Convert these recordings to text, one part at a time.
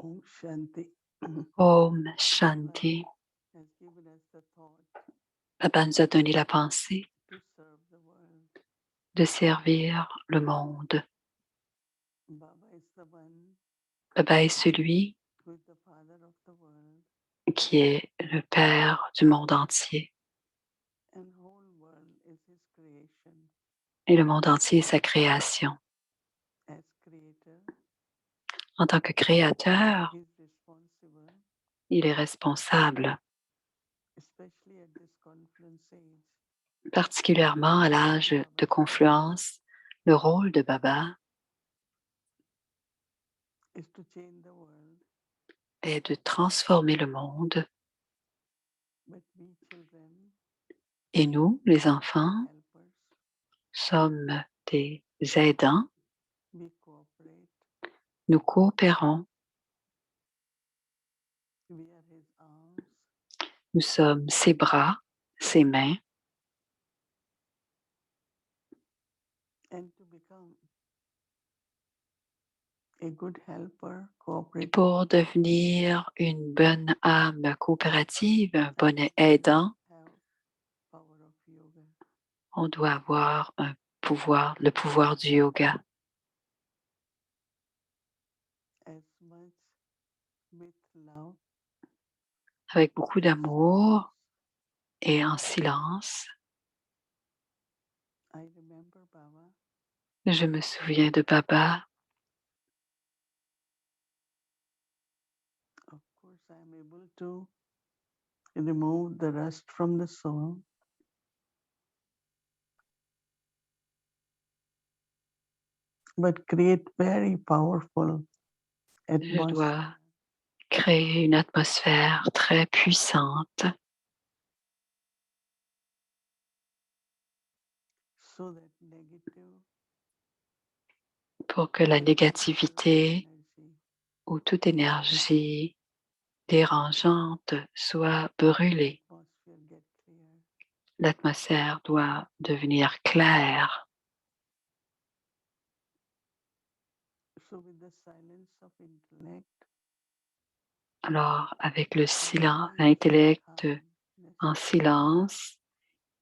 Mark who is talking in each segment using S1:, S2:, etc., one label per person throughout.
S1: Om Shanti.
S2: Om Shanti.
S1: Has given us the thought
S2: Baba nous a donné la pensée
S1: to serve the world.
S2: de servir le monde.
S1: Baba is the one
S2: Baba est celui
S1: who is the father of the world,
S2: qui est le Père du monde entier.
S1: and whole world is his creation.
S2: Et le monde entier est sa création.
S1: As creator,
S2: En tant que créateur,
S1: he is responsible,
S2: il est responsable,
S1: especially at this confluence age.
S2: particulièrement à l'âge de confluence. Le rôle de Baba
S1: Is to change the world,
S2: est de transformer le monde.
S1: but we children
S2: Et nous, les enfants,
S1: helpers,
S2: sommes des aidants.
S1: we cooperate,
S2: Nous coopérons.
S1: we are his arms,
S2: Nous sommes ses bras, ses mains.
S1: and to become a good helper,
S2: Et
S1: cooperative,
S2: pour devenir une bonne âme coopérative, un bon aidant,
S1: have power of yoga.
S2: on doit avoir un pouvoir, le pouvoir du yoga,
S1: As much with love
S2: avec beaucoup d'amour et en silence.
S1: I remember Baba
S2: Je me souviens de Baba.
S1: of course I am able to remove the rust from the soul but create very powerful
S2: Je
S1: atmosphere
S2: dois créer une atmosphère très puissante
S1: so that negative
S2: pour que la négativité
S1: energy
S2: ou toute énergie dérangeante soit brûlée.
S1: atmosphere get clear.
S2: L'atmosphère doit devenir claire.
S1: So with the silence of intellect,
S2: Alors, avec le silence,
S1: peace
S2: l'intellect
S1: and
S2: en
S1: calmness,
S2: silence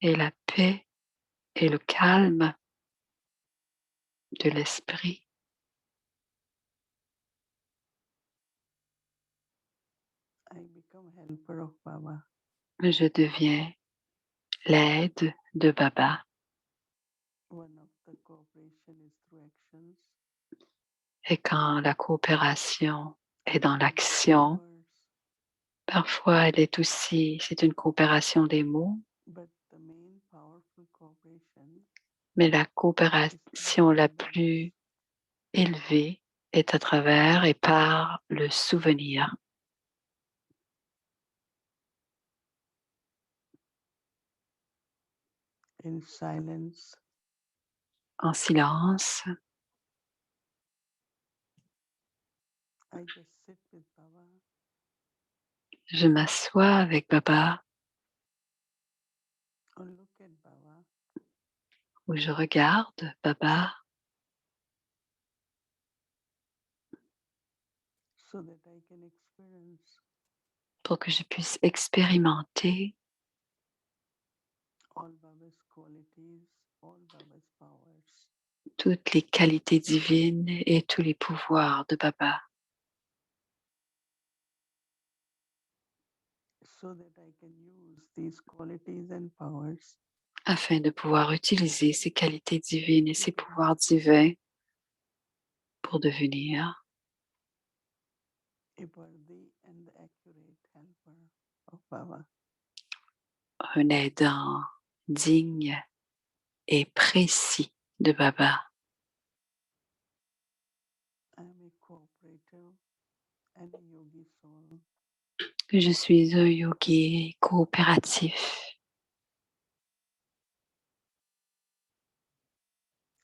S2: et la paix et le calme de l'esprit,
S1: I become helper of Baba.
S2: je deviens l'aide de Baba.
S1: One of the cooperation is through actions.
S2: Et quand la coopération est dans l'action,
S1: Words,
S2: parfois elle est aussi, c'est une coopération des mots,
S1: but the main powerful cooperation
S2: mais la coopération la plus élevée est à travers et par le souvenir.
S1: in silence.
S2: En silence,
S1: I just sit with Baba
S2: je m'assois avec Baba
S1: or look at Baba
S2: ou je regarde Baba
S1: so that I can experience
S2: pour que je puisse expérimenter
S1: all Baba's qualities, all Baba's powers.
S2: toutes les qualités divines et tous les pouvoirs de Baba,
S1: So that I can use these qualities and powers
S2: afin de pouvoir utiliser ces qualités divines et ces pouvoirs divins pour devenir
S1: a worthy and accurate helper of Baba.
S2: un aidant digne et précis de Baba.
S1: I am a cooperative and a yogi soul.
S2: Je suis un yogi coopératif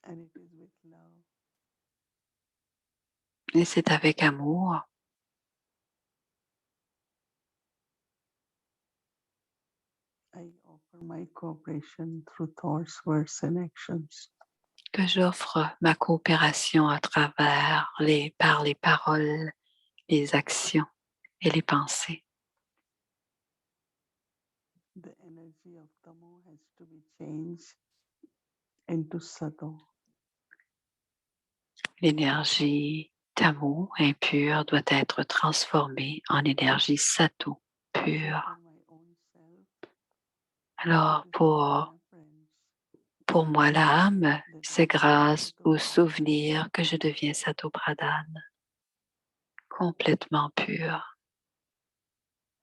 S1: And it is with love
S2: et c'est avec amour
S1: I offer my cooperation through thoughts, words, and actions.
S2: que j'offre ma coopération à travers par les paroles les actions et les pensées.
S1: The energy of Tamo has to be changed into Sato.
S2: L'énergie tamu impure doit être transformée en énergie sato pure.
S1: For my own self,
S2: Alors
S1: it is the remembrance
S2: pour moi, l'âme,
S1: that
S2: c'est
S1: I
S2: grâce
S1: become
S2: au
S1: Sato
S2: souvenir que je deviens Sato Pradhan, complètement pur.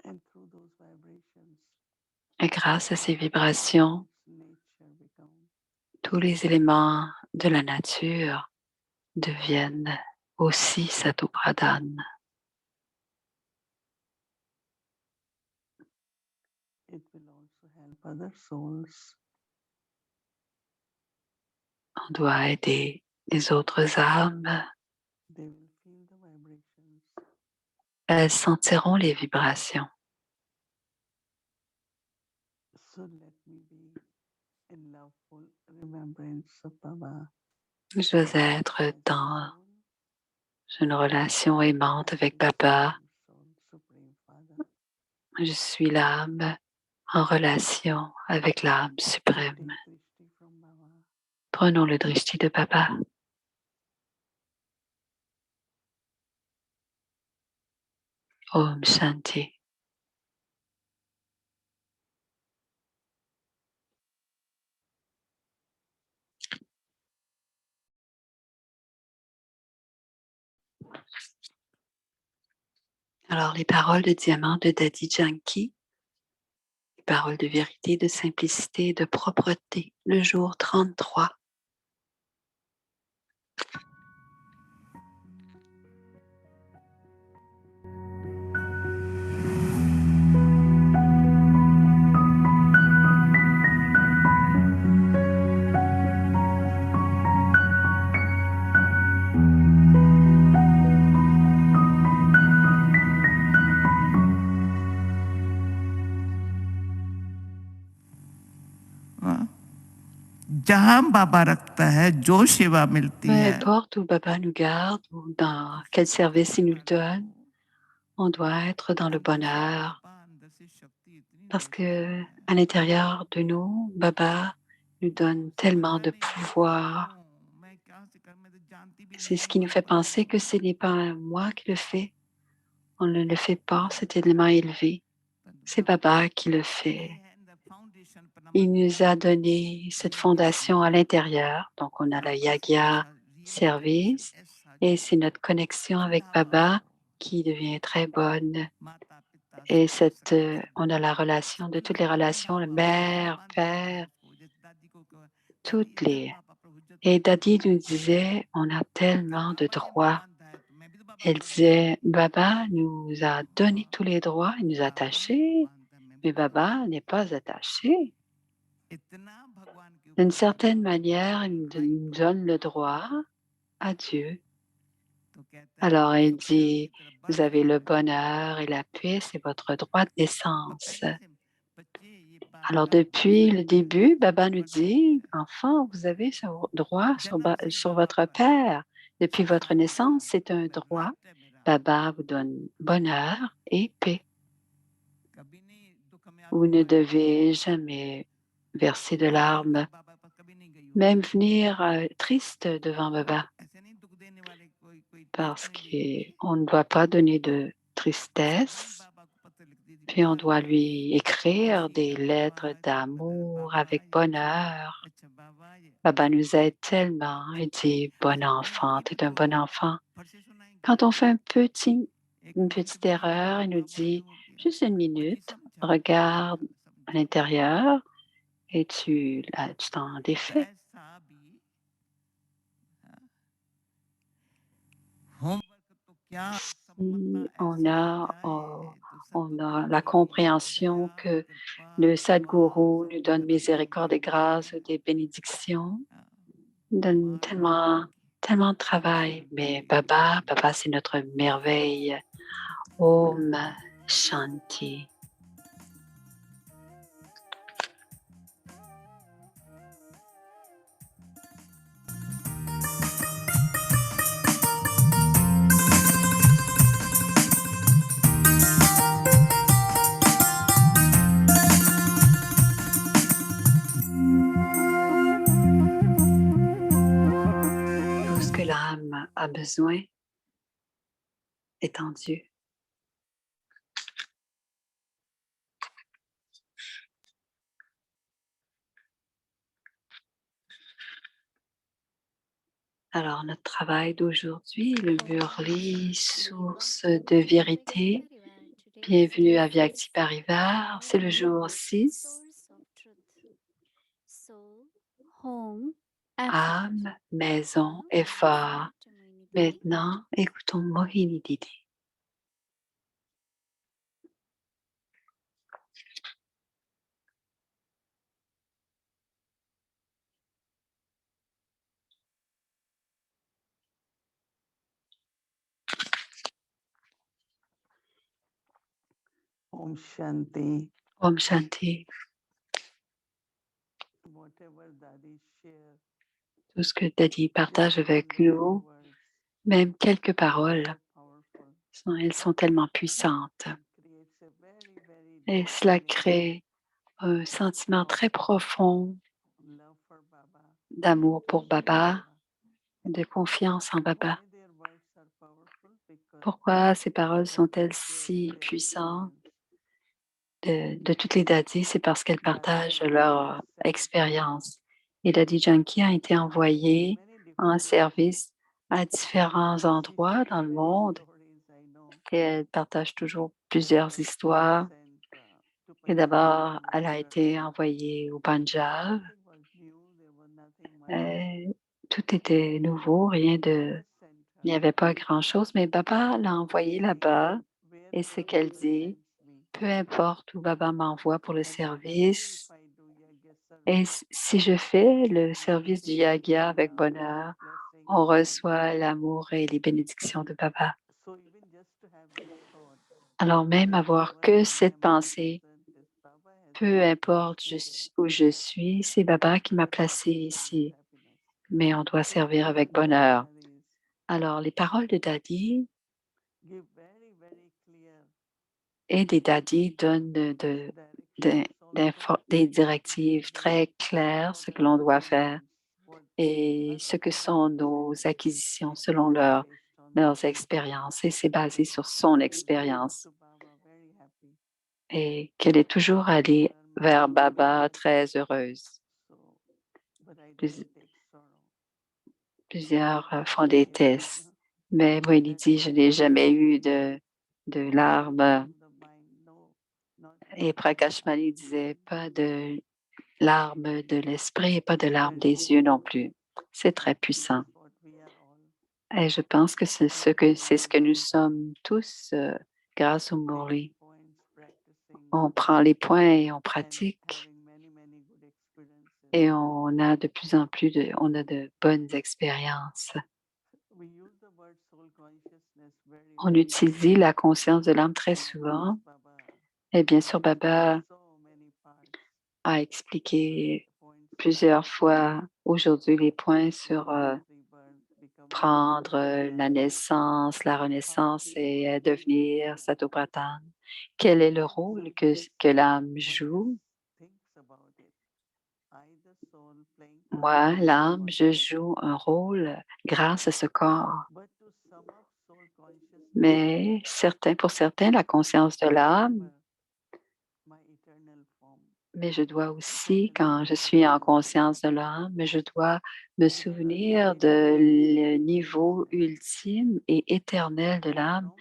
S1: and through those vibrations,
S2: Et grâce à ces vibrations,
S1: nature becomes.
S2: tous les éléments de la nature deviennent aussi Sato Pradhan.
S1: It will also help other souls
S2: On doit aider les autres âmes.
S1: they will feel the vibrations
S2: Elles sentiront les vibrations.
S1: so let me be in loveful remembrance of Baba
S2: Je dois être
S1: as
S2: dans
S1: soul,
S2: une relation aimante
S1: as
S2: avec
S1: the
S2: Baba.
S1: soul, Supreme Father.
S2: Je suis l'âme en relation avec l'âme
S1: Take
S2: suprême.
S1: drishti from Baba.
S2: Prenons le drishti de Baba. Om Shanti. Alors, les paroles de diamant de Daddy Janki, les paroles de vérité, de simplicité et de propreté, le jour 33.
S3: जहां बाबा रखता है जो सेवा मिलती
S2: Peu
S3: है
S2: importe où Baba nous garde ou dans quel service il nous donne, on doit être dans le bonheur parce que à l'intérieur de nous, Baba nous donne tellement de pouvoir. C'est ce qui nous fait penser que ce n'est pas moi qui le fais. On ne le fait pas, cet élément élevé. C'est Baba qui le fait. Il nous a donné cette fondation à l'intérieur. Donc, on a le Yagya service et c'est notre connexion avec Baba qui devient très bonne. Et on a la relation de toutes les relations, le mère, père, toutes les. Et Daddy nous disait, on a tellement de droits. Elle disait, Baba nous a donné tous les droits, il nous a attachés, mais Baba n'est pas attaché. D'une certaine manière, il nous donne le droit à Dieu. Alors, il dit, vous avez le bonheur et la paix, c'est votre droit de naissance. Alors, depuis le début, Baba nous dit, enfant, vous avez ce droit sur votre père. Depuis votre naissance, c'est un droit. Baba vous donne bonheur et paix. Vous ne devez jamais verser de larmes, même venir triste devant Baba, parce qu'on ne doit pas donner de tristesse, puis on doit lui écrire des lettres d'amour avec bonheur. Baba nous aide tellement, il dit, bon enfant, tu es un bon enfant. Quand on fait une petite erreur, il nous dit, juste une minute, regarde à l'intérieur et tu t'en défais. Si on a la compréhension que le Sadhguru nous donne miséricorde et grâce, des bénédictions, nous donne tellement, tellement de travail. Mais Baba, c'est notre merveille. Om Shanti. âme a besoin est en Dieu. Alors, notre travail d'aujourd'hui, le Murli, source de vérité. Bienvenue à Vyakti Parivar. C'est le jour 6. Âme, maison, effort. Maintenant, écoutons Mohini Didi.
S1: Om Shanti.
S2: Om Shanti.
S1: Whatever Daddy share,
S2: Tout ce que Daddy partage avec nous, même quelques paroles,
S1: powerful.
S2: elles sont tellement puissantes.
S1: Creates a very
S2: Et
S1: deep
S2: cela
S1: feeling
S2: crée un sentiment très profond
S1: of love for Baba,
S2: d'amour pour
S1: trust in
S2: Baba, de confiance en Baba.
S1: Why their words are powerful? Because
S2: Pourquoi ces paroles
S1: Daddy
S2: sont-elles
S1: shares
S2: si
S1: their
S2: puissantes
S1: experience.
S2: de toutes les daddies? C'est parce qu'elles
S1: Daddy
S2: partagent
S1: has been
S2: leur
S1: sent
S2: expérience. Et Daddy Janki a été envoyé
S1: many
S2: en
S1: different
S2: service à différents endroits
S1: She
S2: dans
S1: shares
S2: le
S1: many
S2: monde
S1: stories, I know.
S2: et elle partage toujours
S1: That
S2: plusieurs
S1: she was
S2: histoires.
S1: sent, to
S2: Et
S1: Punjab
S2: d'abord, elle a
S1: where
S2: été envoyée au Punjab.
S1: everything was new, there was nothing much.
S2: Tout était nouveau, rien de...
S1: Baba sent
S2: Il n'y
S1: her.
S2: avait pas grand-chose, mais Baba l'a envoyée là-bas. Et ce
S1: Wherever
S2: qu'elle
S1: Baba
S2: dit,
S1: sends me.
S2: peu importe où Baba m'envoie pour le
S1: And even
S2: service,
S1: if I do Yagya
S2: et
S1: service,
S2: si je fais le
S1: we
S2: service du
S1: receive
S2: Yagya avec
S1: the
S2: bonheur,
S1: blessing
S2: on
S1: of Baba.
S2: reçoit l'amour et les bénédictions de Baba.
S1: So even just to have this thought,
S2: Alors même avoir
S1: wherever
S2: que
S1: I
S2: cette
S1: am,
S2: pensée,
S1: present is Baba has
S2: peu importe
S1: placed me there.
S2: où je suis, c'est Baba qui m'a
S1: Let us
S2: placé
S1: serve with
S2: ici,
S1: happiness.
S2: mais on doit
S1: So
S2: servir
S1: today's
S2: avec bonheur.
S1: commentaries
S2: Alors les paroles de Daddy
S1: give very clear
S2: et des daddies donnent
S1: directions also
S2: des directives très claires, ce que l'on doit faire et ce que sont nos acquisitions selon leurs expériences. Et c'est basé sur son expérience. Et qu'elle est toujours allée vers Baba très heureuse. Plusieurs font des tests. Mais Wendy dit, je n'ai jamais eu de larmes. Et Prakashmani disait, pas de larmes de l'esprit et pas de larmes des yeux non plus. C'est très puissant. Et je pense que c'est ce que nous sommes tous grâce au Murli. On prend les points et on pratique et on a de plus en plus de bonnes expériences. On utilise la conscience de l'âme très souvent. Et bien sûr, Baba a expliqué plusieurs fois aujourd'hui les points sur prendre la naissance, la renaissance et devenir Satopratan. Quel est le rôle que l'âme joue? Moi, l'âme, je joue un rôle grâce à ce corps. Mais pour certains, la conscience de l'âme, mais je dois aussi, quand je suis en conscience de l'âme, je dois me souvenir de le niveau ultime et éternel de l'âme,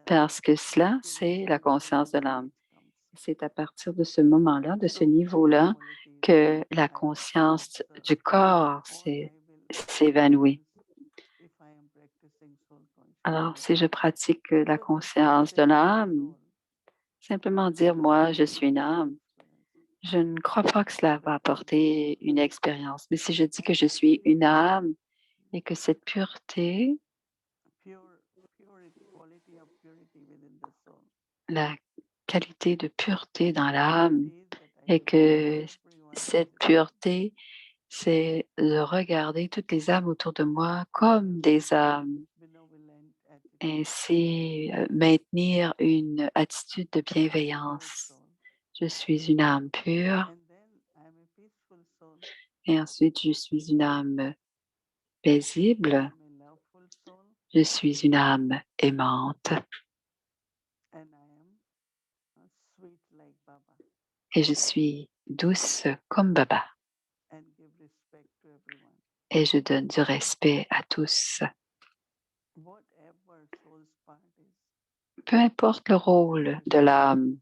S2: parce que cela, c'est la conscience de l'âme. C'est à partir de ce moment-là, de ce niveau-là, que la conscience du corps s'évanouit. Alors, si je pratique la conscience de l'âme, simplement dire, moi, je suis une âme, je ne crois pas que cela va apporter une expérience. Mais si je dis que je suis une âme et que cette pureté, la qualité de pureté dans l'âme, et que cette pureté, c'est de regarder toutes les âmes autour de moi comme des âmes, ainsi maintenir une attitude de bienveillance. Je suis une âme pure et ensuite je suis une âme paisible Je suis une âme aimante
S1: and I am sweet like Baba
S2: et je suis douce comme Baba
S1: and give respect to everyone.
S2: et je donne du respect à tous.
S1: Whatever soul's part is,
S2: Peu importe le rôle de l'âme,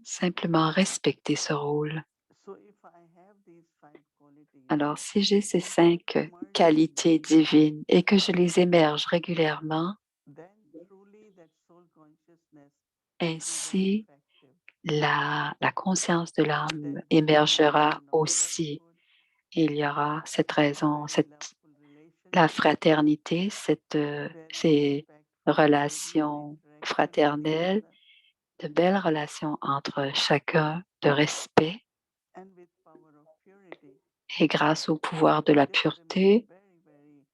S2: simplement respecter ce rôle.
S1: so if I have these 5 qualities,
S2: Alors, si j'ai ces 5 qualités divines et que je les émerge régulièrement,
S1: then truly that soul consciousness
S2: ainsi
S1: effective.
S2: la conscience de l'âme
S1: Then
S2: émergera aussi. Il y aura cette raison, la fraternité, ces relations fraternelles, de belles relations entre chacun, de respect.
S1: and with power of purity,
S2: Et grâce au pouvoir de la
S1: we can remain
S2: pureté,
S1: very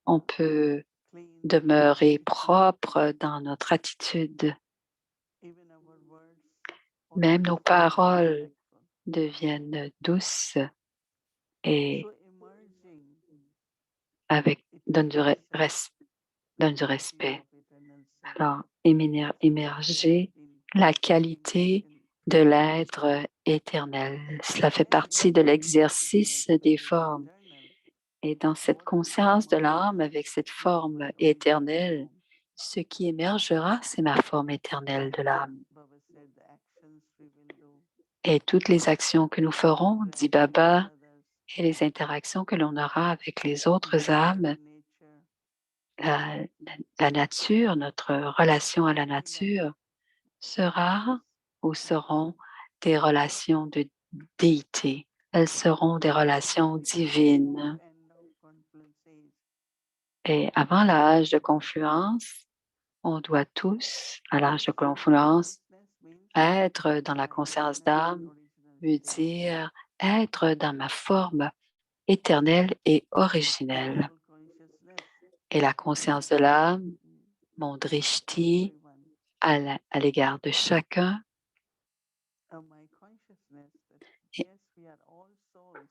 S2: on peut
S1: clean.
S2: demeurer propre dans notre attitude.
S1: Even our words
S2: Même nos
S1: always
S2: paroles
S1: respectful.
S2: deviennent douces et
S1: So emerging
S2: avec, donnent du,
S1: eternal
S2: donnent du
S1: quality
S2: respect.
S1: of eternal self,
S2: Alors, émerger la qualité de l'être éternel. Cela fait partie de l'exercice des formes. Et dans cette conscience de l'âme, avec cette forme éternelle, ce qui émergera, c'est ma forme éternelle de l'âme.
S1: Baba said the actions we will do,
S2: Et toutes les actions que nous ferons, dit Baba,
S1: with others,
S2: et les interactions que l'on aura avec les autres âmes,
S1: nature,
S2: la nature, notre relation à la nature sera ou seront des relations de déité. Elles seront des relations divines.
S1: end of confluence age,
S2: Et avant l'âge de confluence, on doit tous, à l'âge de confluence,
S1: means
S2: être dans la conscience d'âme, veut dire être dans ma forme éternelle et originelle.
S1: soul consciousness,
S2: Et la conscience de l'âme, mon drishti
S1: everyone.
S2: à l'égard de chacun,
S1: My consciousness that
S2: et,
S1: yes, we are all souls.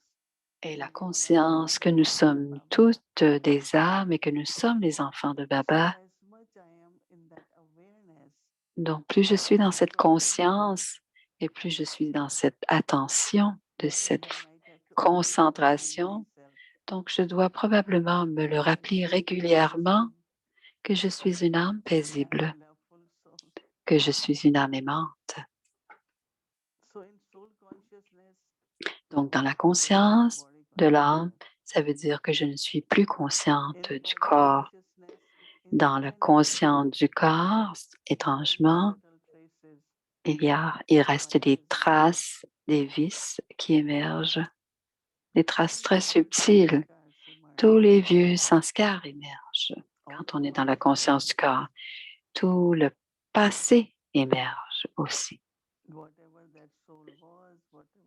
S2: et la
S1: in Baba,
S2: conscience que nous sommes
S1: Baba.
S2: toutes des âmes et que nous sommes les enfants de
S1: So
S2: Baba.
S1: as much I am in that awareness,
S2: Donc, plus je suis dans cette conscience et plus je suis dans cette attention de cette
S1: I might have to
S2: concentration,
S1: myself.
S2: donc je dois probablement me le rappeler régulièrement que je suis une âme paisible,
S1: Loveful soul.
S2: que je suis une âme aimante.
S1: So in soul consciousness,
S2: Donc, dans la
S1: the
S2: conscience
S1: body
S2: de l'âme, ça veut dire que je ne suis plus consciente
S1: in
S2: du
S1: body
S2: corps.
S1: consciousness,
S2: Dans le conscient du corps, étrangement, il reste des traces, des vices qui émergent, des traces très subtiles. Tous les vieux sanskars émergent quand on est dans la conscience du corps. Tout le passé émerge aussi.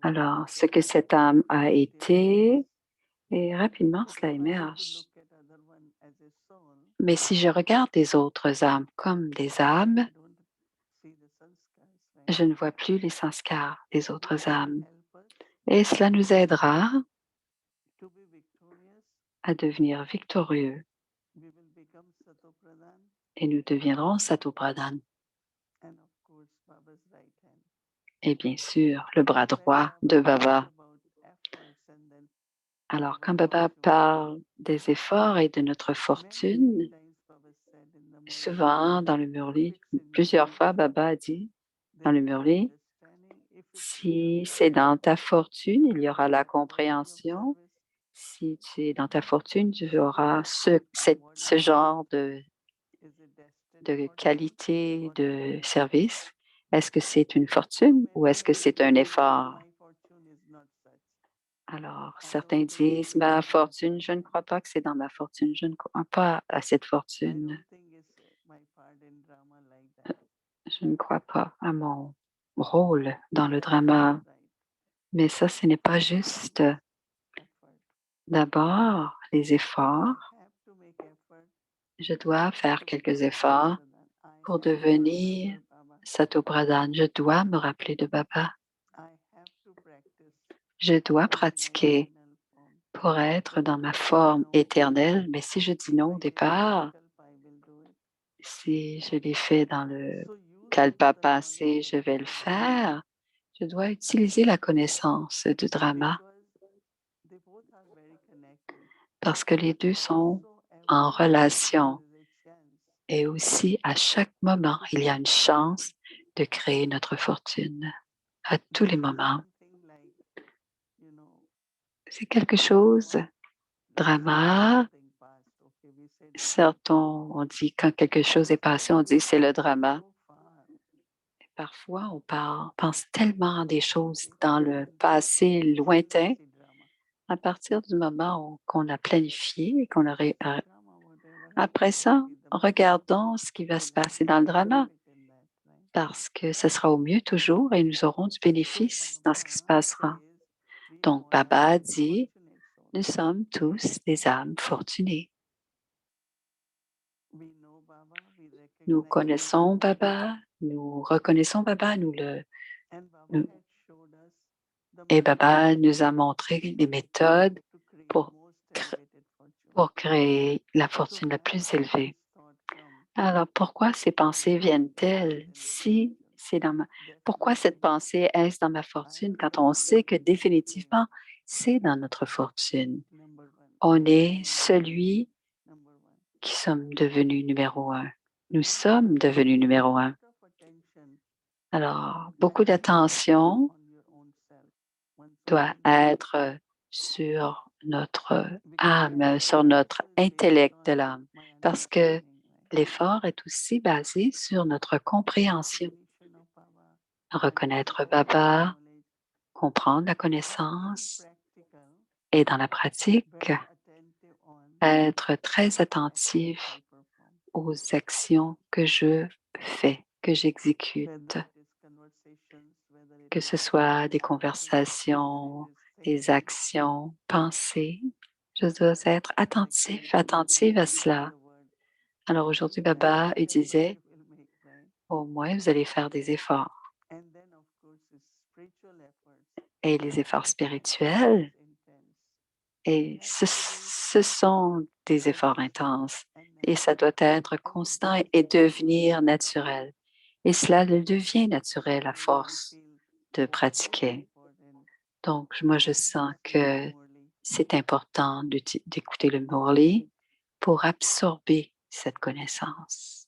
S2: Alors, ce que cette âme a été, et rapidement cela émerge. Mais si je regarde les autres âmes comme des âmes, je ne vois plus les sanskars des autres âmes. Et cela nous aidera à devenir victorieux et nous deviendrons Satopradhan. Et bien sûr, le bras droit de Baba. Alors, quand Baba parle des efforts et de notre fortune, souvent dans le Murli, plusieurs fois Baba a dit dans le Murli, si c'est dans ta fortune, il y aura la compréhension. Si tu es dans ta fortune, tu auras ce genre de qualité de service. Est-ce que c'est une fortune ou est-ce que c'est un effort? Alors, certains disent, ma fortune, je ne crois pas que c'est dans ma fortune, je ne crois pas à cette fortune. Je ne crois pas à mon rôle dans le drama. Mais ça, ce n'est pas juste. D'abord, les efforts. Je dois faire quelques efforts pour devenir Satopradhan. Je dois me rappeler de Baba. Je dois pratiquer pour être dans ma forme éternelle. Mais si je dis non au départ, Si je l'ai fait dans le kalpa passé, je vais le faire. Je dois utiliser la connaissance du drama parce que les deux sont en relation. Et aussi, à chaque moment, il y a une chance de créer notre fortune. À tous les moments. C'est quelque chose, drama. Certes, on dit quand quelque chose est passé, on dit c'est le drama. Parfois, pense tellement à des choses dans le passé lointain à partir du moment qu'on a planifié et qu'on aurait. Après ça, regardons ce qui va se passer dans le drama parce que ce sera au mieux toujours et nous aurons du bénéfice dans ce qui se passera. Donc, Baba dit, nous sommes tous des âmes fortunées. Nous connaissons Baba, nous reconnaissons Baba, et Baba nous a montré des méthodes pour créer la fortune la plus élevée. Alors, pourquoi ces pensées viennent-elles si c'est Pourquoi cette pensée est-ce dans ma fortune quand on sait que définitivement c'est dans notre fortune? On est celui qui sommes devenus numéro un. Nous sommes devenus numéro un. Alors, beaucoup d'attention doit être sur notre âme, sur notre intellect de l'âme, parce que l'effort est aussi basé sur notre compréhension. Reconnaître Baba, comprendre la connaissance et dans la pratique, être très attentif aux actions que je fais, que j'exécute, que ce soit des conversations, des actions, pensées. Je dois être attentive à cela. Alors aujourd'hui, Baba disait, au moins vous allez faire des efforts. Et les efforts spirituels, et ce sont des efforts intenses. Et ça doit être constant et devenir naturel. Et cela le devient naturel à force de pratiquer. Donc, moi, je sens que c'est important d'écouter le Murli pour absorber cette connaissance.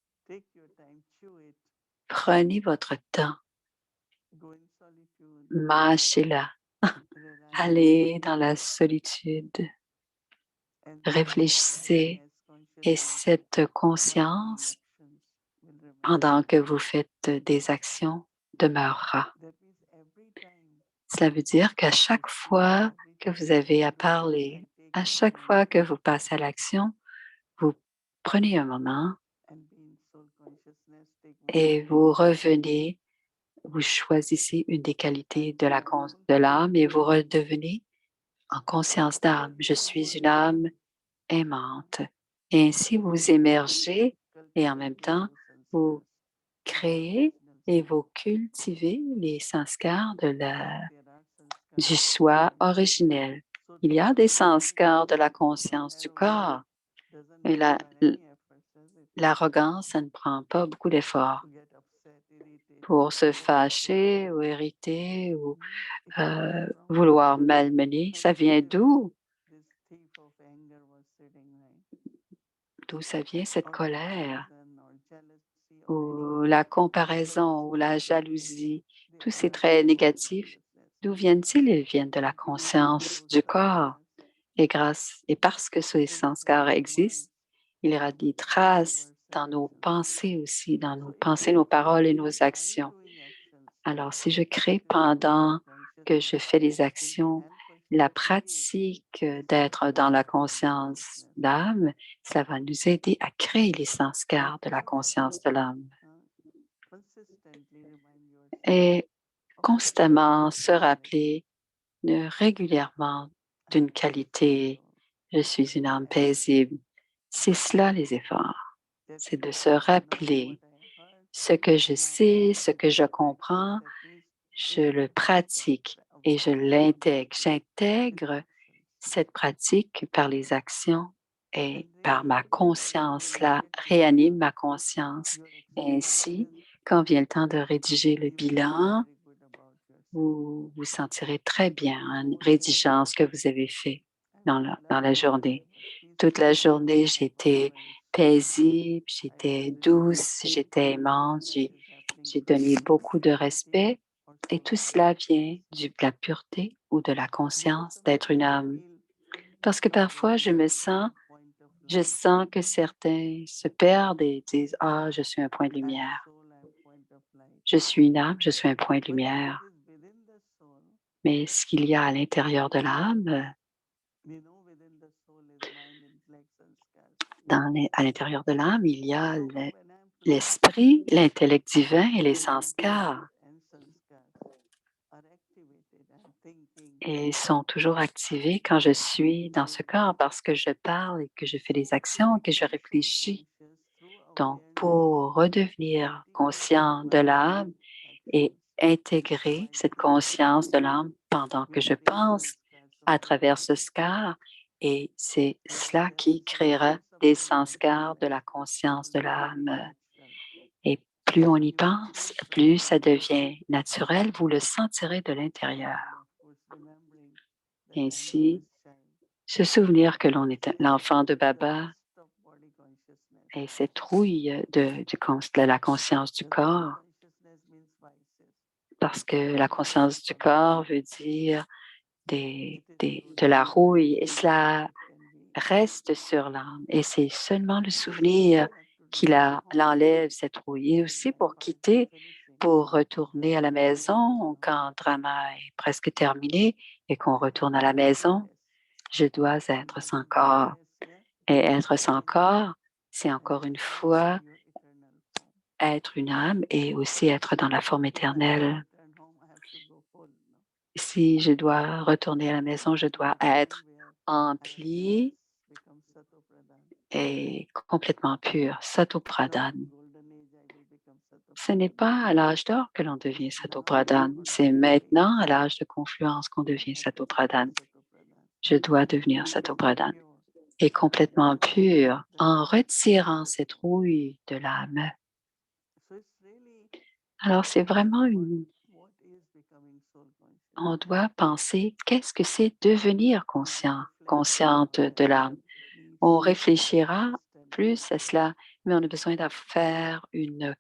S2: Prenez votre temps, mâchez-la, allez dans la solitude, réfléchissez et cette conscience, pendant que vous faites des actions, demeurera. Cela veut dire qu'à chaque fois que vous avez à parler, à chaque fois que vous passez à l'action, vous prenez un moment et vous revenez, vous choisissez une des qualités de l'âme et vous redevenez en conscience d'âme. Je suis une âme aimante. Et ainsi, vous émergez et en même temps, vous créez et vous cultivez les sanskars du soi originel. Il y a des sanskars de la conscience du corps. Et l'arrogance, ça ne prend pas beaucoup d'efforts pour se fâcher ou irriter ou vouloir malmener. Ça vient d'où? D'où ça vient cette colère ou la comparaison ou la jalousie? Tous ces traits négatifs, d'où viennent-ils? Ils viennent de la conscience du corps. Et parce que ces sanskars existent, il y aura des traces dans nos pensées aussi, dans nos pensées, nos paroles et nos actions. Alors, si je crée pendant que je fais les actions, la pratique d'être dans la conscience d'âme, cela va nous aider à créer les sanskars de la conscience de l'âme. Et constamment se rappeler régulièrement d'une qualité, je suis une âme paisible. C'est cela les efforts, c'est de se rappeler ce que je sais, ce que je comprends, je le pratique et je l'intègre. J'intègre cette pratique par les actions et par ma conscience, là, réanime ma conscience. Et ainsi, quand vient le temps de rédiger le bilan, vous vous sentirez très bien en rédigeant ce que vous avez fait dans la journée. Toute la journée, j'étais paisible, j'étais douce, j'étais aimante, j'ai donné beaucoup de respect et tout cela vient de la pureté ou de la conscience d'être une âme. Parce que parfois, je sens que certains se perdent et disent, ah, je suis un point de lumière. Je suis une âme, je suis un point de lumière. Mais ce qu'il y a à l'intérieur de l'âme, à l'intérieur de l'âme, il y a l'esprit, l'intellect divin et les sanskars. Et ils sont toujours activés quand je suis dans ce corps parce que je parle et que je fais des actions, que je réfléchis. Donc, pour redevenir conscient de l'âme et intégrer cette conscience de l'âme pendant que je pense à travers ce scar, et c'est cela qui créera des sanskars de la conscience de l'âme. Et plus on y pense, plus ça devient naturel, vous le sentirez de l'intérieur. Ainsi, se souvenir que l'on est l'enfant de Baba et cette trouille de la conscience du corps, parce que la conscience du corps veut dire de la rouille et cela reste sur l'âme. Et c'est seulement le souvenir qui l'enlève, cette rouille. Et aussi pour quitter, pour retourner à la maison, quand le drama est presque terminé et qu'on retourne à la maison, je dois être sans corps. Et être sans corps, c'est encore une fois être une âme et aussi être dans la forme éternelle. Si je dois retourner à la maison, je dois être empli et complètement pur, Satopradhan. Ce n'est pas à l'âge d'or que l'on devient Satopradhan, c'est maintenant à l'âge de confluence qu'on devient Satopradhan. Je dois devenir Satopradhan et complètement pur en retirant cette rouille de l'âme. Alors, c'est vraiment on doit penser, qu'est-ce que c'est devenir conscient, consciente de l'âme? On réfléchira plus à cela, mais on a besoin de faire une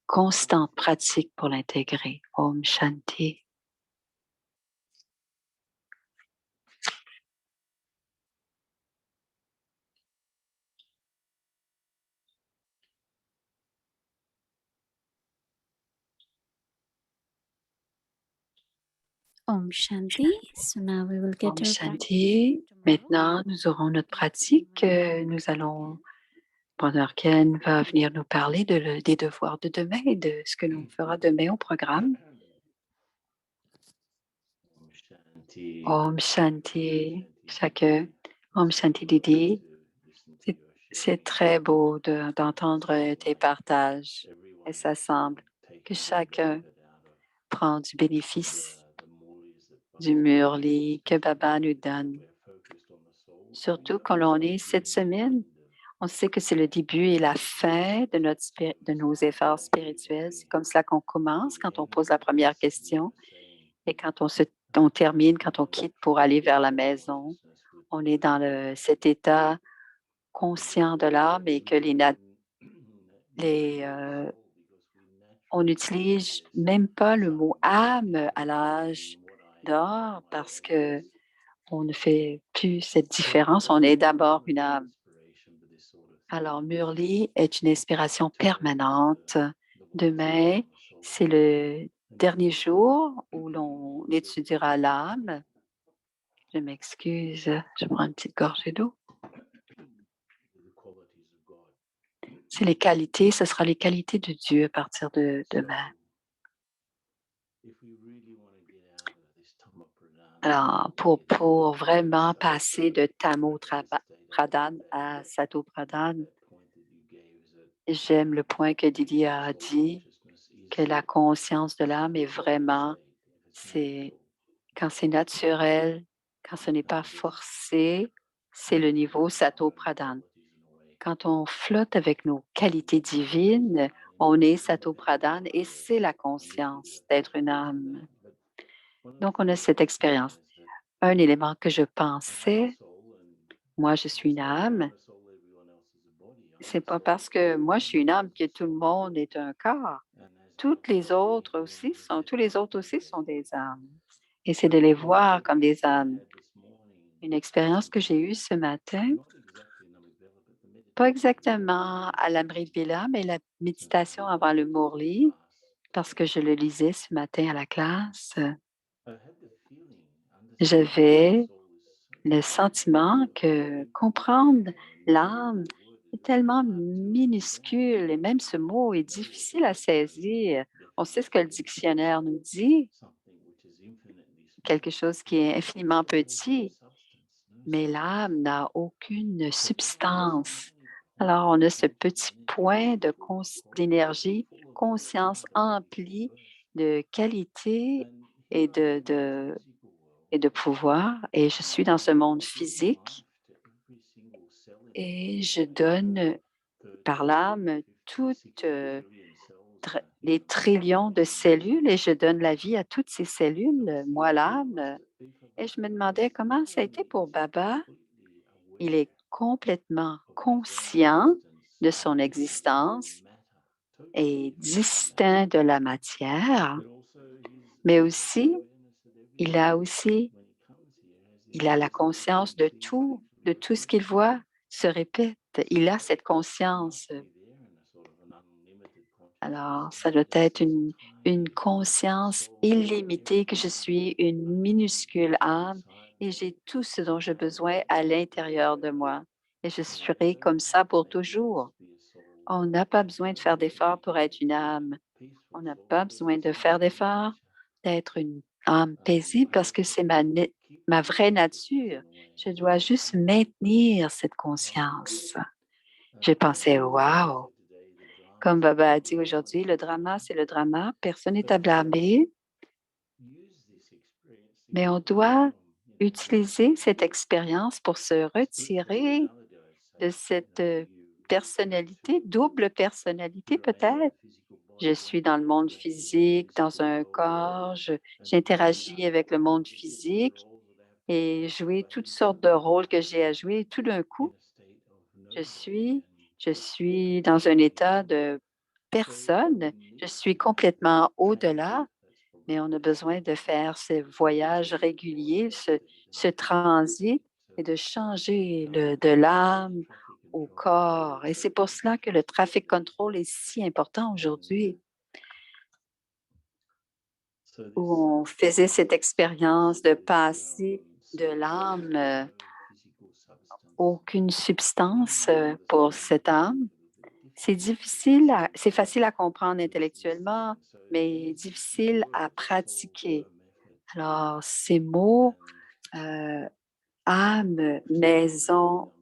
S2: constante pratique pour l'intégrer. Om Shanti.
S4: Om Shanti. So now we will get
S2: Om
S4: our
S2: Shanti. Maintenant, nous aurons notre pratique. Nous allons, Brother Ken va venir nous parler des devoirs de demain et de ce que l'on fera demain au programme. Om Shanti, chacun. Om Shanti Didi. C'est très beau d'entendre tes partages et ça semble que chacun prend du bénéfice du murli que Baba nous donne. Surtout quand l'on est cette semaine, on sait que c'est le début et la fin de nos efforts spirituels. C'est comme cela qu'on commence quand on pose la première question et quand on termine, quand on quitte pour aller vers la maison. On est dans cet état conscient de l'âme et que on n'utilise même pas le mot âme à l'âge d'or parce que on ne fait plus cette différence. On est d'abord une âme. Alors, Murli est une inspiration permanente. Demain, c'est le dernier jour où l'on étudiera l'âme. Je m'excuse, je prends une petite gorgée d'eau. C'est les qualités, ce sera les qualités de Dieu à partir de demain. Alors, pour vraiment passer de Tamo Pradhan à Sato Pradhan, j'aime le point que Didi a dit, que la conscience de l'âme est vraiment, c'est quand c'est naturel, quand ce n'est pas forcé, c'est le niveau Sato Pradhan. Quand on flotte avec nos qualités divines, on est Sato Pradhan et c'est la conscience d'être une âme. Donc, on a cette expérience. Un élément que je pensais, moi, je suis une âme. C'est pas parce que moi, je suis une âme que tout le monde est un corps. Tous les autres aussi sont des âmes. Et c'est de les voir comme des âmes. Une expérience que j'ai eue ce matin, pas exactement à l'Amrit Villa, mais la méditation avant le Murli, parce que je le lisais ce matin à la classe. J'avais le sentiment que comprendre l'âme est tellement minuscule et même ce mot est difficile à saisir. On sait ce que le dictionnaire nous dit, quelque chose qui est infiniment petit, mais l'âme n'a aucune substance. Alors, on a ce petit point d'énergie, conscience emplie de qualité et de pouvoir. Et je suis dans ce monde physique et je donne par l'âme toutes les trillions de cellules et je donne la vie à toutes ces cellules, moi l'âme. Et je me demandais comment ça a été pour Baba. Il est complètement conscient de son existence et distinct de la matière, mais aussi, il a la conscience de tout ce qu'il voit se répète. Il a cette conscience. Alors, ça doit être une conscience illimitée que je suis une minuscule âme et j'ai tout ce dont j'ai besoin à l'intérieur de moi. Et je serai comme ça pour toujours. On n'a pas besoin de faire d'efforts pour être une âme. On n'a pas besoin de faire d'efforts d'être une âme paisible parce que c'est ma vraie nature. Je dois juste maintenir cette conscience. J'ai pensé, wow! Comme Baba a dit aujourd'hui, le drama, c'est le drama. Personne n'est à blâmer, mais on doit utiliser cette expérience pour se retirer de cette personnalité, double personnalité peut-être. Je suis dans le monde physique, dans un corps, j'interagis avec le monde physique et jouer toutes sortes de rôles que j'ai à jouer. Et tout d'un coup, je suis, je suis dans un état de personne. Je suis complètement au-delà, mais on a besoin de faire ce voyage régulier, ce transit et de changer de l'âme au corps. Et c'est pour cela que le traffic control est si important aujourd'hui, où on faisait cette expérience de passer de l'âme, aucune substance pour cette âme. C'est facile à comprendre intellectuellement, mais difficile à pratiquer. Alors, ces mots, âme, maison,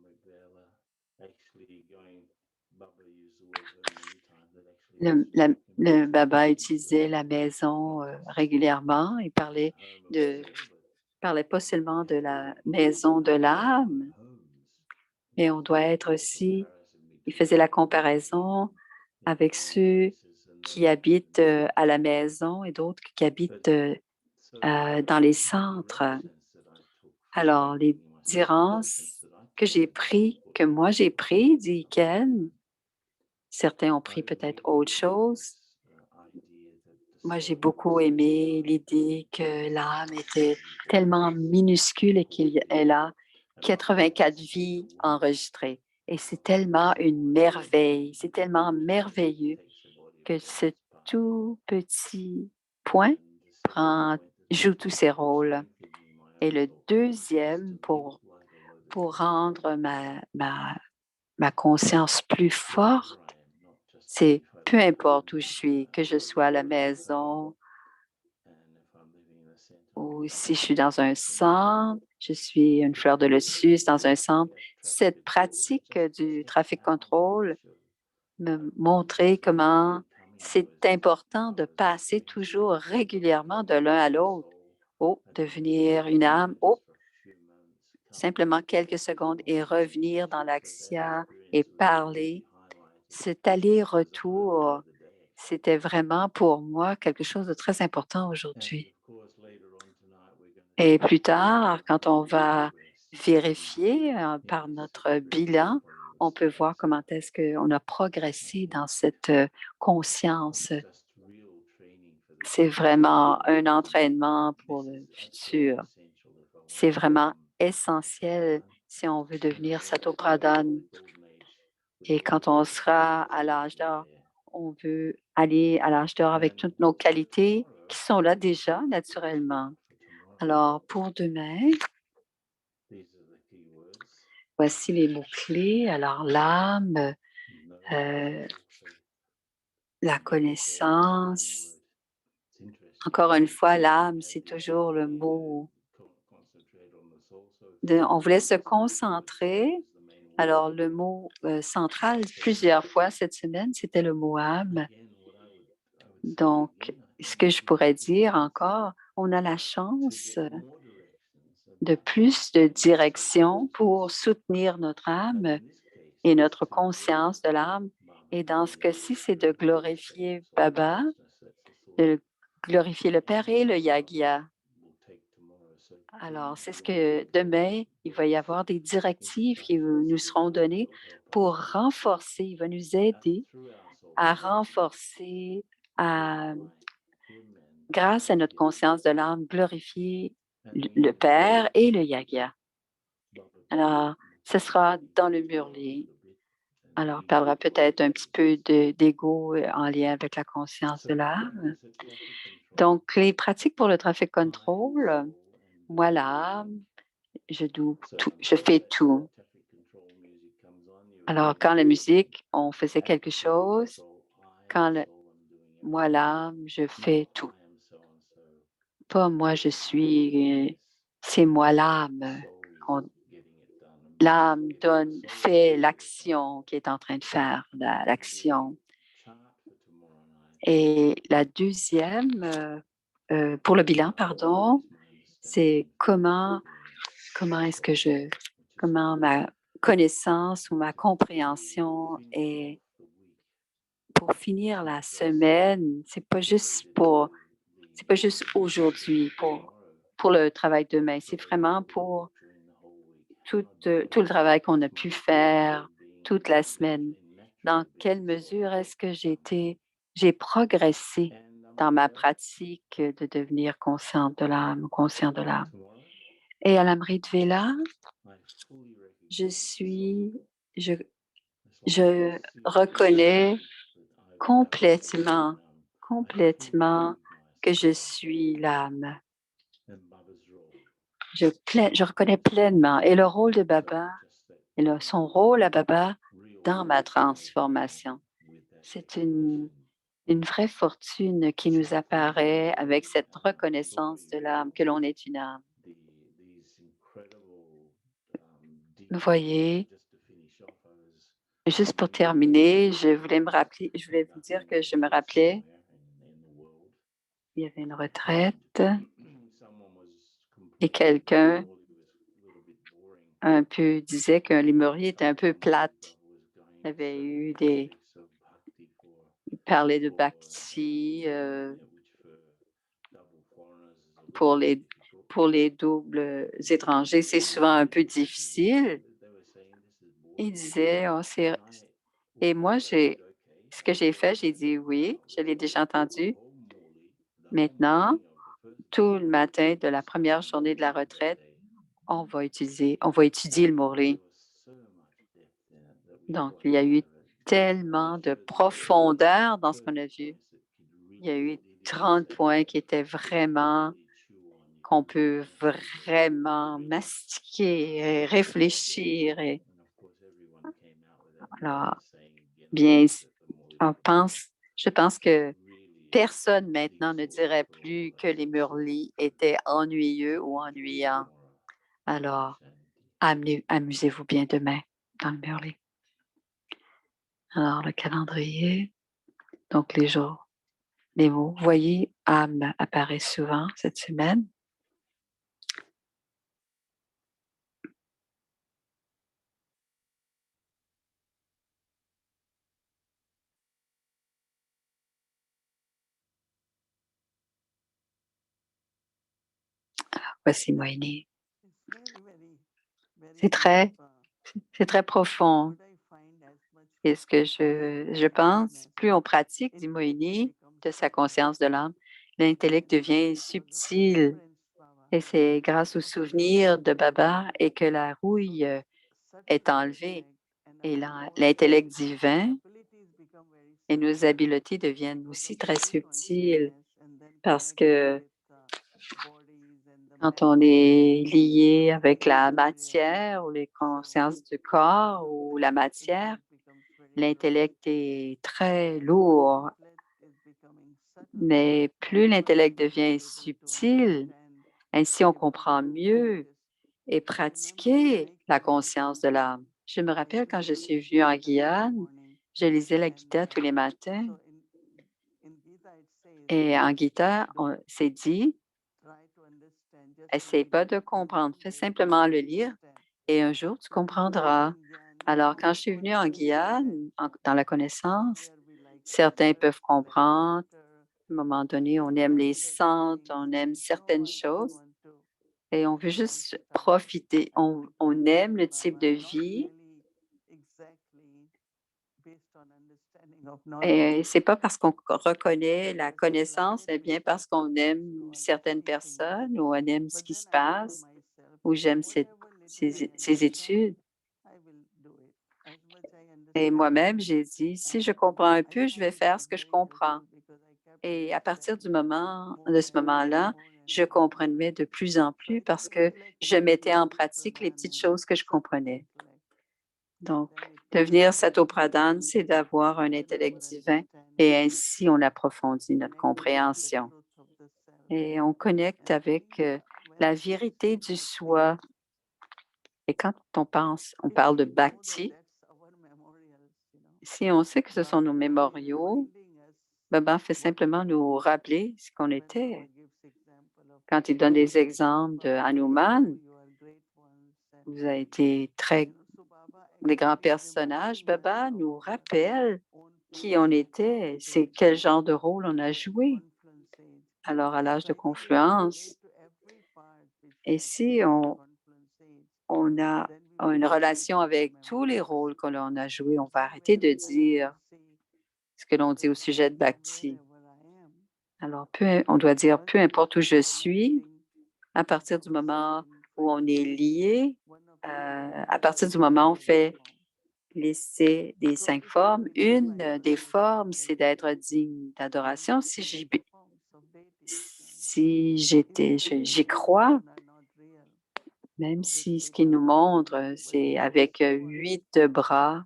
S2: le Baba utilisait la maison régulièrement. Il parlait pas seulement de la maison de l'âme, mais on doit être aussi, il faisait la comparaison avec ceux qui habitent à la maison et d'autres qui habitent dans les centres. Alors, les dirances que moi j'ai pris, dit Ken, certains ont pris peut-être autre chose. Moi, j'ai beaucoup aimé l'idée que l'âme était tellement minuscule et qu'elle a 84 vies enregistrées. Et c'est tellement une merveille, c'est tellement merveilleux que ce tout petit point joue tous ses rôles. Et le deuxième, pour rendre ma conscience plus forte, c'est peu importe où je suis, que je sois à la maison ou si je suis dans un centre, je suis une fleur de lotus dans un centre. Cette pratique du traffic control me montrait comment c'est important de passer toujours régulièrement de l'un à l'autre. Oh, devenir une âme. Oh, simplement quelques secondes et revenir dans l'Axia et parler. Cet aller-retour, c'était vraiment pour moi quelque chose de très important aujourd'hui. Et plus tard, quand on va vérifier par notre bilan, on peut voir comment est-ce qu'on a progressé dans cette conscience. C'est vraiment un entraînement pour le futur. C'est vraiment essentiel si on veut devenir Sato Pradhan. Et quand on sera à l'âge d'or, on veut aller à l'âge d'or avec toutes nos qualités qui sont là déjà naturellement. Alors, pour demain, voici les mots-clés. Alors, l'âme, la connaissance. Encore une fois, l'âme, c'est toujours le mot. On voulait se concentrer. Alors, le mot central, plusieurs fois cette semaine, c'était le mot âme. Donc, ce que je pourrais dire encore, on a la chance de plus de direction pour soutenir notre âme et notre conscience de l'âme. Et dans ce cas-ci, c'est de glorifier Baba, de glorifier le Père et le Yagya. Alors, c'est ce que demain, il va y avoir des directives qui nous seront données pour renforcer, il va nous aider à renforcer, grâce à notre conscience de l'âme, glorifier le Père et le Yagya. Alors, ce sera dans le murli. Alors, on parlera peut-être un petit peu d'ego en lien avec la conscience de l'âme. Donc, les pratiques pour le trafic control, moi, l'âme, je fais tout. Alors, quand la musique, on faisait quelque chose, moi, l'âme, je fais tout. Pas moi, je suis, c'est moi l'âme. L'âme fait l'action qui est en train de faire, l'action. Et la deuxième, pour le bilan, pardon, c'est comment ma connaissance ou ma compréhension est pour finir la semaine. C'est pas juste aujourd'hui pour le travail demain. C'est vraiment pour tout le travail qu'on a pu faire toute la semaine. Dans quelle mesure est-ce que j'ai progressé dans ma pratique de devenir consciente de l'âme, conscient de l'âme. Et à l'Amrit Vela, je reconnais complètement que je suis l'âme. Je reconnais pleinement. Et le rôle de Baba, son rôle à Baba dans ma transformation. C'est une vraie fortune qui nous apparaît avec cette reconnaissance de l'âme, que l'on est une âme. Vous voyez, juste pour terminer, je voulais vous dire que je me rappelais, il y avait une retraite et quelqu'un un peu disait que Limoury était un peu plate. Il avait eu il parlait de Bhakti pour les doubles étrangers. C'est souvent un peu difficile. Il disait, et moi, ce que j'ai fait, j'ai dit oui, je l'ai déjà entendu. Maintenant, tout le matin de la première journée de la retraite, on va étudier le Mourli. Donc, il y a eu tellement de profondeur dans ce qu'on a vu. Il y a eu 30 points qui étaient vraiment, qu'on peut vraiment mastiquer et réfléchir. Alors, bien, je pense que personne maintenant ne dirait plus que les Murlis étaient ennuyeux ou ennuyants. Alors, amusez-vous bien demain dans le Murli. Alors, le calendrier, donc les jours, les mots. Vous voyez, âme apparaît souvent cette semaine. Voici Moïni.
S1: It's really very
S2: C'est très,
S1: deep.
S2: c'est très profond.
S1: What I find as much
S2: Et ce que
S1: we
S2: je pense, plus on pratique, dit
S1: intellect
S2: Moïni,
S1: becomes
S2: de sa
S1: subtle.
S2: conscience de l'âme, l'intellect devient subtil. Et c'est grâce au souvenir de Baba et que la rouille est enlevée. Et l'intellect divin et nos habiletés deviennent aussi très subtiles parce que quand on est lié avec la matière ou les consciences du corps ou la matière, l'intellect est très lourd. Mais plus l'intellect devient subtil, ainsi on comprend mieux et pratiquer la conscience de l'âme. Je me rappelle quand je suis venue en Guyane, je lisais la Gita tous les matins et en Gita, c'est dit, essaie pas de comprendre, fais simplement le lire et un jour tu comprendras. Alors, quand je suis venue en Guyane, dans la connaissance, certains peuvent comprendre. À un moment donné, on aime les sens, on aime certaines choses et on veut juste profiter. On aime le type de vie et c'est pas parce qu'on reconnaît la connaissance, mais bien parce qu'on aime certaines personnes ou on aime ce qui se passe ou j'aime ces études. Et moi-même, j'ai dit, si je comprends un peu, je vais faire ce que je comprends. Et à partir de ce moment-là, je comprenais de plus en plus parce que je mettais en pratique les petites choses que je comprenais. Donc, devenir Satopradhan, c'est d'avoir un intellect divin et ainsi on approfondit notre compréhension. Et on connecte avec la vérité du soi. Et quand on parle de bhakti, si on sait que ce sont nos mémoriaux, Baba fait simplement nous rappeler ce qu'on était. Quand il donne des exemples de Hanuman, vous avez été des grands personnages. Baba nous rappelle qui on était, c'est quel genre de rôle on a joué. Alors, à l'âge de confluence, et si on a une relation avec tous les rôles que l'on a joués, on va arrêter de dire ce que l'on dit au sujet de Bhakti. Alors, on doit dire, peu importe où je suis, à partir du moment où on est lié, à partir du moment où on fait l'essai des 5 formes, une des formes, c'est d'être digne d'adoration. J'y crois, même si ce qu'il nous montre, c'est avec 8 bras,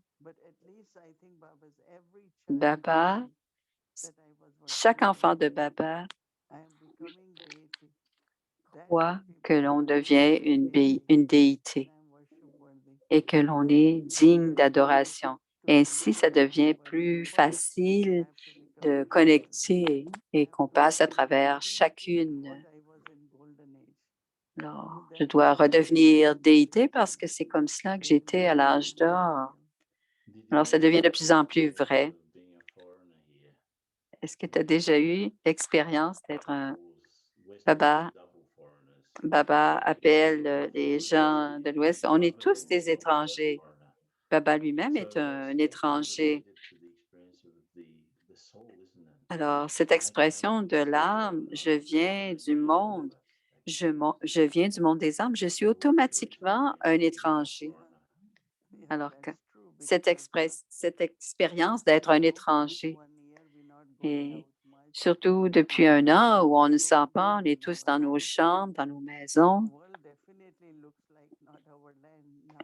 S2: Baba, chaque enfant de Baba croit que l'on devient une déité et que l'on est digne d'adoration. Ainsi, ça devient plus facile de connecter et qu'on passe à travers chacune. Alors, je dois redevenir déité parce que c'est comme cela que j'étais à l'âge d'or. Alors, ça devient de plus en plus vrai. Est-ce que tu as déjà eu l'expérience d'être un Baba? Baba appelle les gens de l'Ouest. On est tous des étrangers. Baba lui-même est un étranger. Alors, cette expression de l'âme, je viens du monde, je viens du monde des âmes, je suis automatiquement un étranger. Alors que cette expérience d'être un étranger, et surtout depuis 1 an où on ne sent pas, on est tous dans nos chambres, dans nos maisons,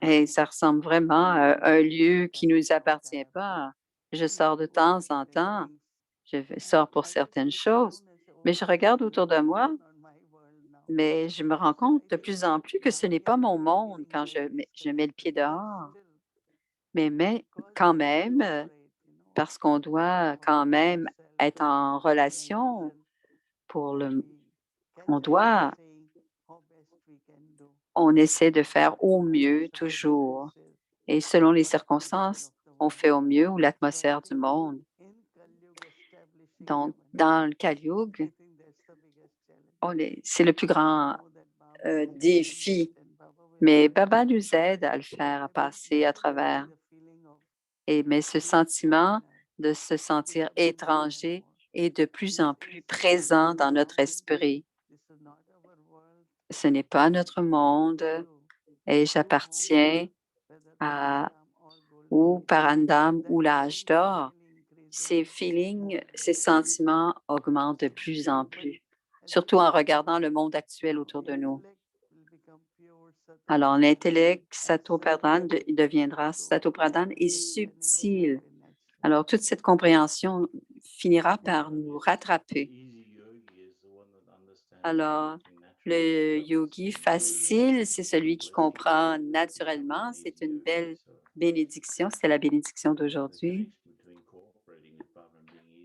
S2: et ça ressemble vraiment à un lieu qui ne nous appartient pas. Je sors de temps en temps, sors pour certaines choses, mais je regarde autour de moi, mais je me rends compte de plus en plus que ce n'est pas mon monde quand je mets le pied dehors. Mais quand même, parce qu'on doit quand même être en relation on essaie de faire au mieux toujours. Et selon les circonstances, on fait au mieux ou l'atmosphère du monde. Donc, dans le Kali Yuga, c'est le plus grand défi, mais Baba nous aide à le faire, à passer à travers. Mais ce sentiment de se sentir étranger est de plus en plus présent dans notre esprit. Ce n'est pas notre monde et j'appartiens à ou Parandam ou l'âge d'or. Ces feelings, ces sentiments augmentent de plus en plus, surtout en regardant le monde actuel autour de nous. Alors, l'intellect Satopradhan deviendra Satopradhan et subtil. Alors, toute cette compréhension finira par nous rattraper. Alors, le yogi facile, c'est celui qui comprend naturellement. C'est une belle bénédiction. C'est la bénédiction d'aujourd'hui.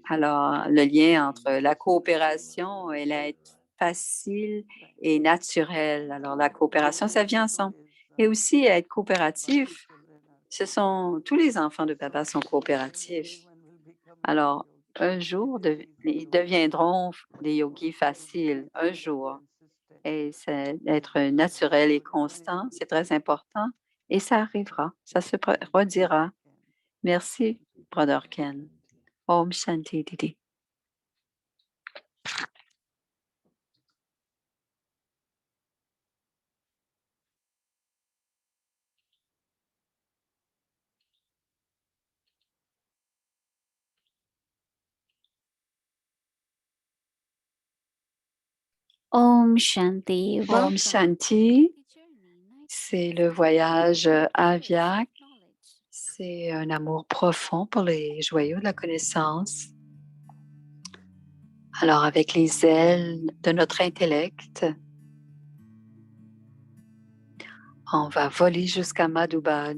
S2: Alors, le lien entre la coopération et l'être facile et naturel. Alors, la coopération, ça vient ensemble. Et aussi, être coopératif, tous les enfants de Baba sont coopératifs. Alors, un jour, ils deviendront des yogis faciles, un jour. Et c'est être naturel et constant, c'est très important. Et ça arrivera, ça se redira. Merci, Brother Ken. Om Shanti Didi.
S4: Om Shanti.
S2: Om Shanti, c'est le voyage aviaque. C'est un amour profond pour les joyaux de la connaissance. Alors, avec les ailes de notre intellect, on va voler jusqu'à Madhuban.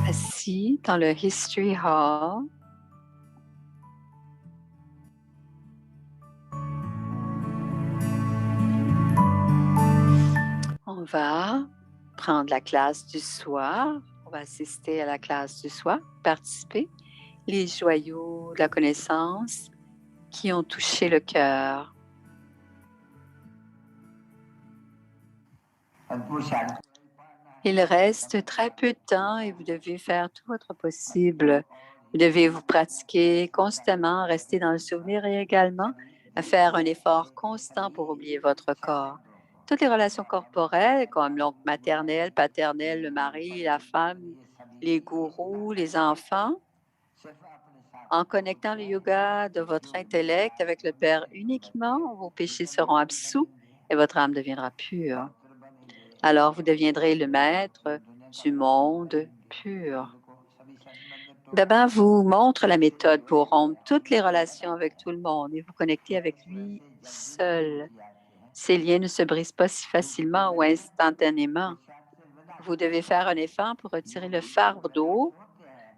S2: Assis dans le History Hall, on va prendre la classe du soir. On va assister à la classe du soir, participer. Les joyaux de la connaissance qui ont touché le cœur. Il reste très peu de temps et vous devez faire tout votre possible. Vous devez vous pratiquer constamment, rester dans le souvenir et également à faire un effort constant pour oublier votre corps. Toutes les relations corporelles, comme l'oncle maternel, paternel, le mari, la femme, les gourous, les enfants, en connectant le yoga de votre intellect avec le Père uniquement, vos péchés seront absous et votre âme deviendra pure. Alors vous deviendrez le maître du monde pur. Baba vous montre la méthode pour rompre toutes les relations avec tout le monde et vous connecter avec lui seul. Ces liens ne se brisent pas si facilement ou instantanément. Vous devez faire un effort pour retirer le fardeau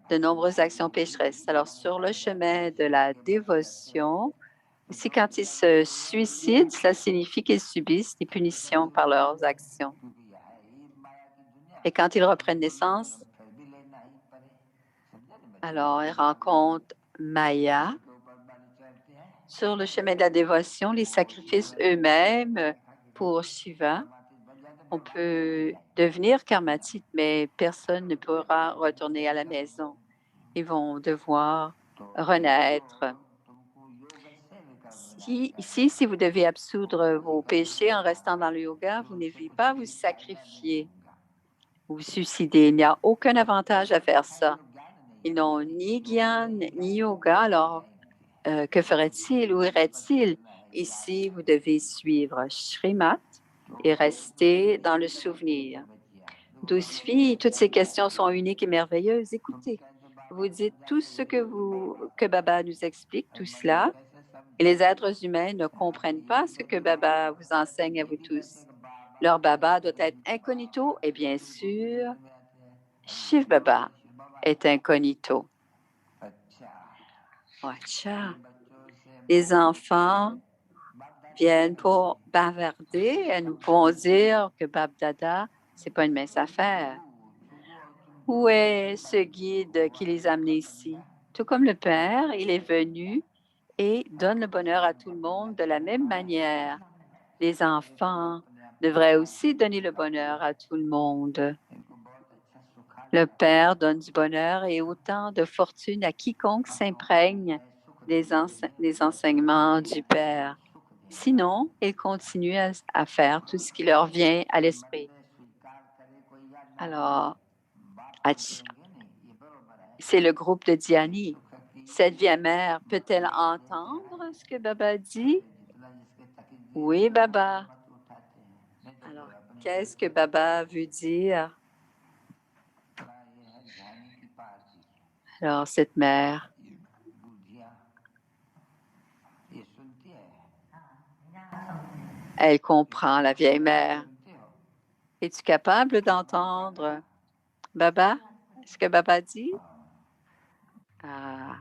S2: de nombreuses actions pécheresses. Alors, sur le chemin de la dévotion, ici, quand ils se suicident, cela signifie qu'ils subissent des punitions par leurs actions. Et quand ils reprennent naissance, alors ils rencontrent Maya. Sur le chemin de la dévotion, les sacrifices eux-mêmes pour Shiva, on peut devenir karmatique, mais personne ne pourra retourner à la maison. Ils vont devoir renaître. Ici, si vous devez absoudre vos péchés en restant dans le yoga, vous ne devez pas vous sacrifier ou vous suicider. Il n'y a aucun avantage à faire ça. Ils n'ont ni gyan, ni yoga, alors que ferait-il? Où irait-il? Ici, vous devez suivre Shrimat et rester dans le souvenir. 12 filles, toutes ces questions sont uniques et merveilleuses. Écoutez, vous dites tout ce que Baba nous explique, tout cela, et les êtres humains ne comprennent pas ce que Baba vous enseigne à vous tous. Leur Baba doit être incognito et bien sûr, Shiv Baba est incognito. Acha. Les enfants viennent pour bavarder et nous pouvons dire que Bab Dada, ce n'est pas une mince affaire. Où est ce guide qui les a amenés ici? Tout comme le Père, il est venu et donne le bonheur à tout le monde de la même manière. Les enfants devraient aussi donner le bonheur à tout le monde. Le Père donne du bonheur et autant de fortune à quiconque s'imprègne des enseignements du Père. Sinon, ils continuent à faire tout ce qui leur vient à l'esprit. Alors, c'est le groupe de Dhyani. Cette vieille mère peut-elle entendre ce que Baba dit? Oui, Baba. Alors, qu'est-ce que Baba veut dire? Alors, cette mère, elle comprend la vieille mère. Es-tu capable d'entendre Baba? Ce que Baba dit? Ah,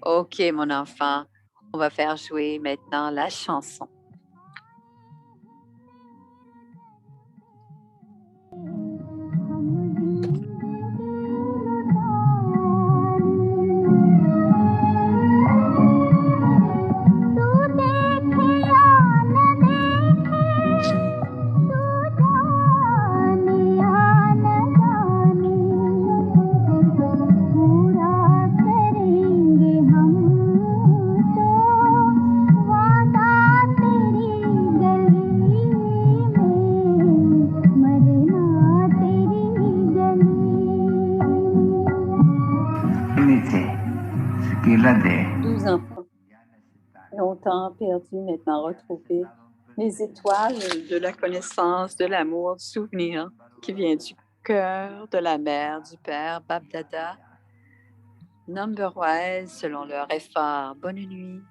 S2: OK, mon enfant. On va faire jouer maintenant la chanson.
S3: Nicè,
S2: 12 enfants, longtemps perdus, maintenant retrouvés. Les étoiles de la connaissance, de l'amour, du souvenir qui vient du cœur, de la mère, du père, Bab Dada, number-wise selon leur effort. Bonne nuit.